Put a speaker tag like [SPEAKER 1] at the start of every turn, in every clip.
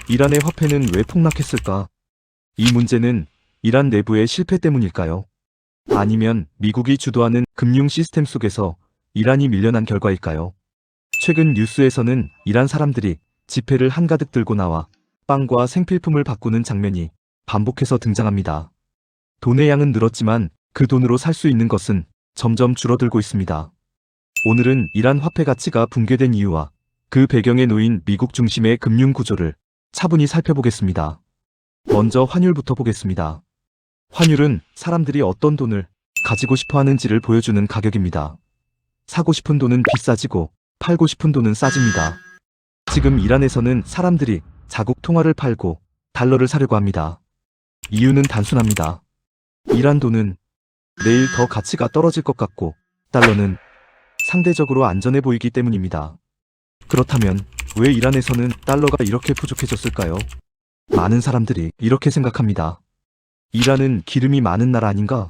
[SPEAKER 1] 이란의 화폐는 왜 폭락했을까? 이 문제는 이란 내부의 실패 때문일까요? 아니면 미국이 주도하는 금융 시스템 속에서 이란이 밀려난 결과일까요? 최근 뉴스에서는 이란 사람들이 지폐를 한가득 들고 나와 빵과 생필품을 바꾸는 장면이 반복해서 등장합니다. 돈의 양은 늘었지만 그 돈으로 살 수 있는 것은 점점 줄어들고 있습니다. 오늘은 이란 화폐 가치가 붕괴된 이유와 그 배경에 놓인 미국 중심의 금융 구조를 차분히 살펴보겠습니다. 먼저 환율부터 보겠습니다. 환율은 사람들이 어떤 돈을 가지고 싶어 하는지를 보여주는 가격입니다. 사고 싶은 돈은 비싸지고 팔고 싶은 돈은 싸집니다. 지금 이란에서는 사람들이 자국 통화를 팔고 달러를 사려고 합니다. 이유는 단순합니다. 이란 돈은 내일 더 가치가 떨어질 것 같고 달러는 상대적으로 안전해 보이기 때문입니다. 그렇다면 왜 이란에서는 달러가 이렇게 부족해졌을까요? 많은 사람들이 이렇게 생각합니다. 이란은 기름이 많은 나라 아닌가?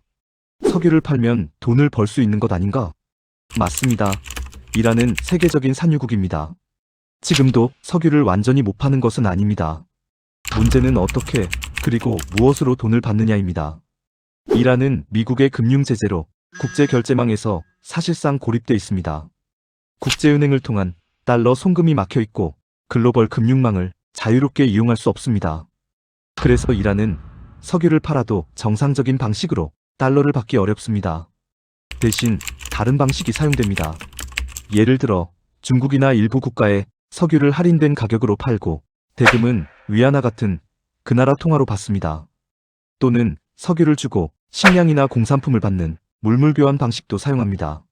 [SPEAKER 1] 석유를 팔면 돈을 벌 수 있는 것 아닌가? 맞습니다. 이란은 세계적인 산유국입니다. 지금도 석유를 완전히 못 파는 것은 아닙니다. 문제는 어떻게 그리고 무엇으로 돈을 받느냐입니다. 이란은 미국의 금융 제재로 국제 결제망에서 사실상 고립돼 있습니다. 국제은행을 통한 달러 송금이 막혀 있고 글로벌 금융망을 자유롭게 이용할 수 없습니다. 그래서 이란은 석유를 팔아도 정상적인 방식으로 달러를 받기 어렵습니다. 대신 다른 방식이 사용됩니다. 예를 들어 중국이나 일부 국가에 석유를 할인된 가격으로 팔고 대금은 위안화 같은 그 나라 통화로 받습니다. 또는 석유를 주고 식량이나 공산품을 받는 물물교환 방식도 사용합니다.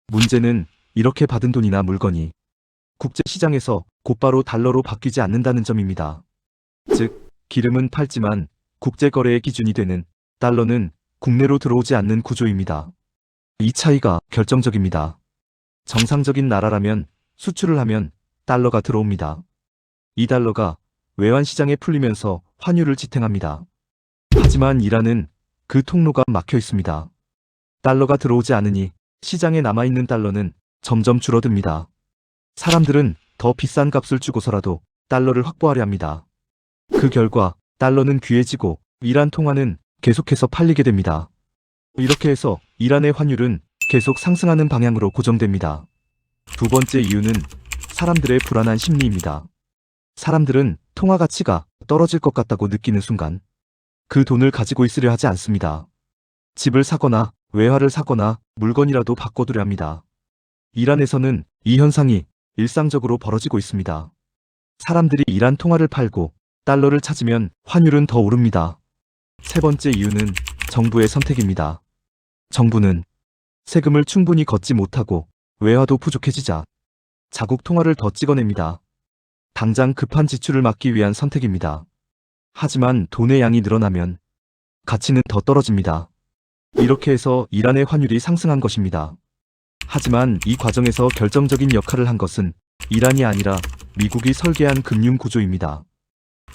[SPEAKER 1] 문제는 이렇게 받은 돈이나 물건이 국제시장에서 곧바로 달러로 바뀌지 않는다는 점입니다. 즉, 기름은 팔지만 국제거래의 기준이 되는 달러는 국내로 들어오지 않는 구조입니다. 이 차이가 결정적입니다. 정상적인 나라라면 수출을 하면 달러가 들어옵니다. 이 달러가 외환시장에 풀리면서 환율을 지탱합니다. 하지만 이란은 그 통로가 막혀 있습니다. 달러가 들어오지 않으니 시장에 남아있는 달러는 점점 줄어듭니다. 사람들은 더 비싼 값을 주고서라도 달러를 확보하려 합니다. 그 결과 달러는 귀해지고 이란 통화는 계속해서 팔리게 됩니다. 이렇게 해서 이란의 환율은 계속 상승하는 방향으로 고정됩니다. 두 번째 이유는 사람들의 불안한 심리입니다. 사람들은 통화 가치가 떨어질 것 같다고 느끼는 순간 그 돈을 가지고 있으려 하지 않습니다. 집을 사거나 외화를 사거나 물건이라도 바꿔두려 합니다. 이란에서는 이 현상이 일상적으로 벌어지고 있습니다. 사람들이 이란 통화를 팔고 달러를 찾으면 환율은 더 오릅니다. 세 번째 이유는 정부의 선택입니다. 정부는 세금을 충분히 걷지 못하고 외화도 부족해지자 자국 통화를 더 찍어냅니다. 당장 급한 지출을 막기 위한 선택입니다. 하지만 돈의 양이 늘어나면 가치는 더 떨어집니다. 이렇게 해서 이란의 환율이 상승한 것입니다. 하지만 이 과정에서 결정적인 역할을 한 것은 이란이 아니라 미국이 설계한 금융 구조입니다.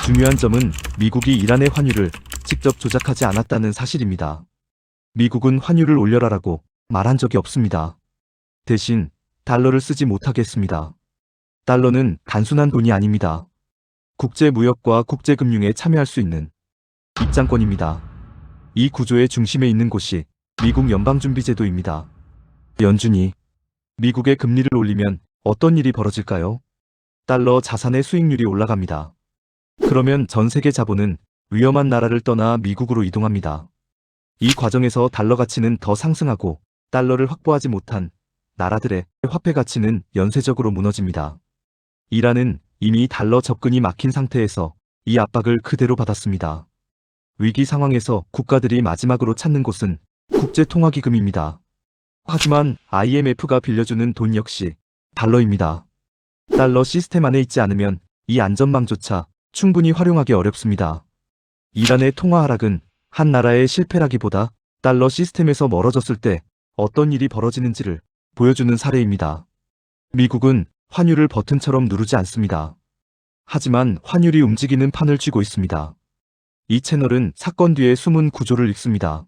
[SPEAKER 1] 중요한 점은 미국이 이란의 환율을 직접 조작하지 않았다는 사실입니다. 미국은 환율을 올려라라고 말한 적이 없습니다. 대신 달러를 쓰지 못하게 했습니다. 달러는 단순한 돈이 아닙니다. 국제무역과 국제금융에 참여할 수 있는 입장권입니다. 이 구조의 중심에 있는 곳이 미국 연방준비제도입니다. 연준이 미국의 금리를 올리면 어떤 일이 벌어질까요? 달러 자산의 수익률이 올라갑니다. 그러면 전 세계 자본은 위험한 나라를 떠나 미국으로 이동합니다. 이 과정에서 달러 가치는 더 상승하고 달러를 확보하지 못한 나라들의 화폐 가치는 연쇄적으로 무너집니다. 이란은 이미 달러 접근이 막힌 상태에서 이 압박을 그대로 받았습니다. 위기 상황에서 국가들이 마지막으로 찾는 곳은 국제통화기금입니다. 하지만 IMF가 빌려주는 돈 역시 달러입니다. 달러 시스템 안에 있지 않으면 이 안전망조차 충분히 활용하기 어렵습니다. 이란의 통화 하락은 한 나라의 실패라기보다 달러 시스템에서 멀어졌을 때 어떤 일이 벌어지는지를 보여주는 사례입니다. 미국은 환율을 버튼처럼 누르지 않습니다. 하지만 환율이 움직이는 판을 쥐고 있습니다. 이 채널은 사건 뒤의 숨은 구조를 읽습니다.